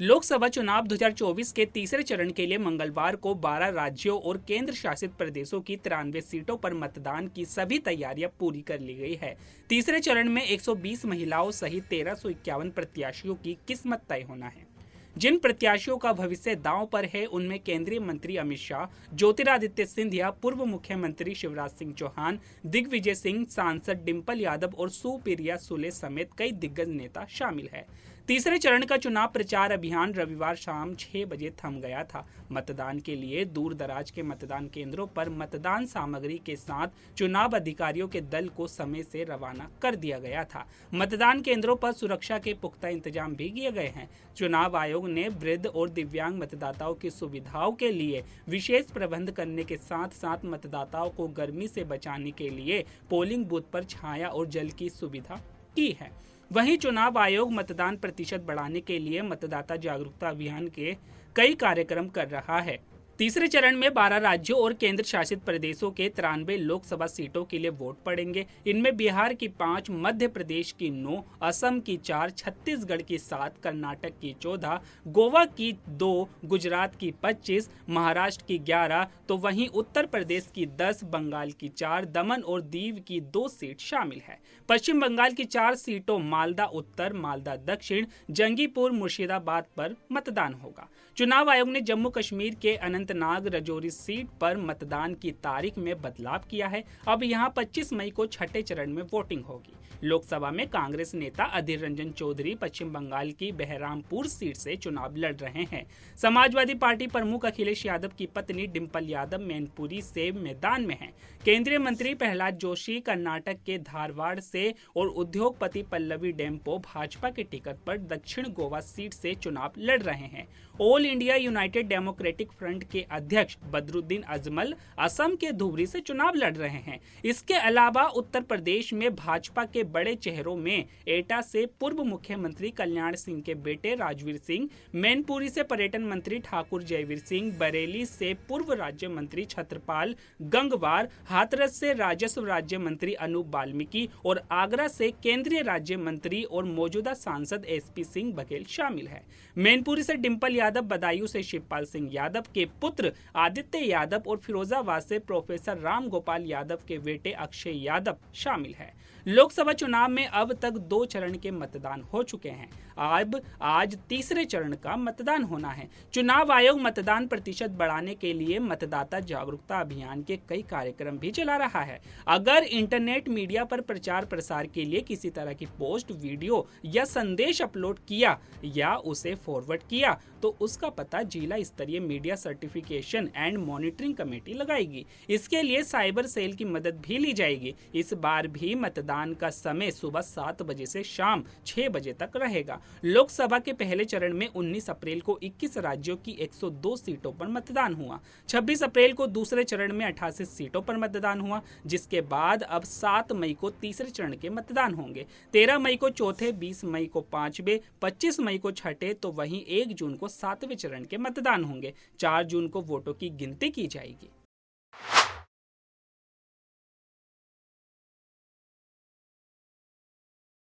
लोकसभा चुनाव 2024 के तीसरे चरण के लिए मंगलवार को 12 राज्यों और केंद्र शासित प्रदेशों की 93 सीटों पर मतदान की सभी तैयारियां पूरी कर ली गई है। तीसरे चरण में 120 महिलाओं सहित 1351 प्रत्याशियों की किस्मत तय होना है। जिन प्रत्याशियों का भविष्य दांव पर है उनमें केंद्रीय मंत्री अमित शाह, ज्योतिरादित्य सिंधिया, पूर्व मुख्यमंत्री शिवराज सिंह चौहान, दिग्विजय सिंह, सांसद डिंपल यादव और सुप्रिया सुले समेत कई दिग्गज नेता शामिल है। तीसरे चरण का चुनाव प्रचार अभियान रविवार शाम 6 बजे थम गया था। मतदान के लिए दूर दराज के मतदान केंद्रों पर मतदान सामग्री के साथ चुनाव अधिकारियों के दल को समय से रवाना कर दिया गया था। मतदान केंद्रों पर सुरक्षा के पुख्ता इंतजाम भी किए गए हैं। चुनाव आयोग ने वृद्ध और दिव्यांग मतदाताओं की सुविधाओं के लिए विशेष प्रबंध करने के साथ साथ मतदाताओं को गर्मी से बचाने के लिए पोलिंग बूथ पर छाया और जल की सुविधा की है। वहीं चुनाव आयोग मतदान प्रतिशत बढ़ाने के लिए मतदाता जागरूकता अभियान के कई कार्यक्रम कर रहा है। तीसरे चरण में 12 राज्यों और केंद्र शासित प्रदेशों के 93 लोकसभा सीटों के लिए वोट पड़ेंगे। इनमें बिहार की 5, मध्य प्रदेश की 9, असम की 4, छत्तीसगढ़ की 7, कर्नाटक की 14, गोवा की 2, गुजरात की 25, महाराष्ट्र की 11, तो वहीं उत्तर प्रदेश की 10, बंगाल की 4, दमन और दीव की 2 सीट शामिल है। पश्चिम बंगाल की 4 सीटों मालदा उत्तर, मालदा दक्षिण, जंगीपुर, मुर्शिदाबाद पर मतदान होगा। चुनाव आयोग ने जम्मू कश्मीर के अनंतनाग राजौरी सीट पर मतदान की तारीख में बदलाव किया है। अब यहां 25 मई को छठे चरण में वोटिंग होगी। लोकसभा में कांग्रेस नेता अधीर रंजन चौधरी पश्चिम बंगाल की बहरामपुर सीट से चुनाव लड़ रहे हैं। समाजवादी पार्टी प्रमुख अखिलेश यादव की पत्नी डिंपल यादव मैनपुरी से मैदान में हैं। केंद्रीय मंत्री प्रहलाद जोशी कर्नाटक के धारवाड़ से और उद्योगपति पल्लवी डेम्पो भाजपा के टिकट पर दक्षिण गोवा सीट से चुनाव लड़ रहे हैं। All India United democratic front के अध्यक्ष बदरुद्दीन अजमल असम के धुबरी से चुनाव लड़ रहे हैं। इसके अलावा उत्तर प्रदेश में भाजपा के बड़े चेहरों में एटा से पूर्व मुख्यमंत्री कल्याण सिंह के बेटे राजवीर सिंह, मैनपुरी से पर्यटन मंत्री ठाकुर जयवीर सिंह, बरेली से पूर्व राज्य मंत्री छत्रपाल गंगवार, हाथरस से राजस्व राज्य मंत्री अनूप वाल्मीकि और आगरा से केंद्रीय राज्य मंत्री और मौजूदा सांसद एसपी सिंह बघेल शामिल है। मैनपुरी से डिंपल यादव, बदायूं से शिवपाल सिंह यादव के पुत्र आदित्य यादव और फिरोजाबाद से प्रोफेसर राम गोपाल यादव के बेटे अक्षय यादव शामिल है। लोकसभा चुनाव में अब तक 2 चरण के मतदान हो चुके हैं। अब आज तीसरे चरण का मतदान होना है। चुनाव आयोग मतदान प्रतिशत बढ़ाने के लिए मतदाता जागरूकता अभियान के कई कार्यक्रम भी चला रहा है। अगर इंटरनेट मीडिया पर प्रचार प्रसार के लिए किसी तरह की पोस्ट, वीडियो या संदेश अपलोड किया या उसे फॉरवर्ड किया तो उसका पता जिला स्तरीय media certification and monitoring committee लगाएगी। इसके लिए साइबर सेल की मदद भी ली जाएगी। इस बार भी मतदान का समय सुबह 7 बजे से शाम 6 बजे तक रहेगा। लोकसभा के पहले चरण में 19 अप्रैल को 21 राज्यों की 102 सीटों पर मतदान हुआ। 26 अप्रैल को दूसरे चरण में 88 सीटों पर मतदान हुआ, जिसके बाद अब 7 मई को तीसरे चरण के मतदान होंगे। 13 मई को चौथे, 20 मई को पांचवें, 25 मई को छठे, तो वहीं 1 जून को 7वें चरण के मतदान होंगे। 4 जून को वोटों की गिनती की जाएगी।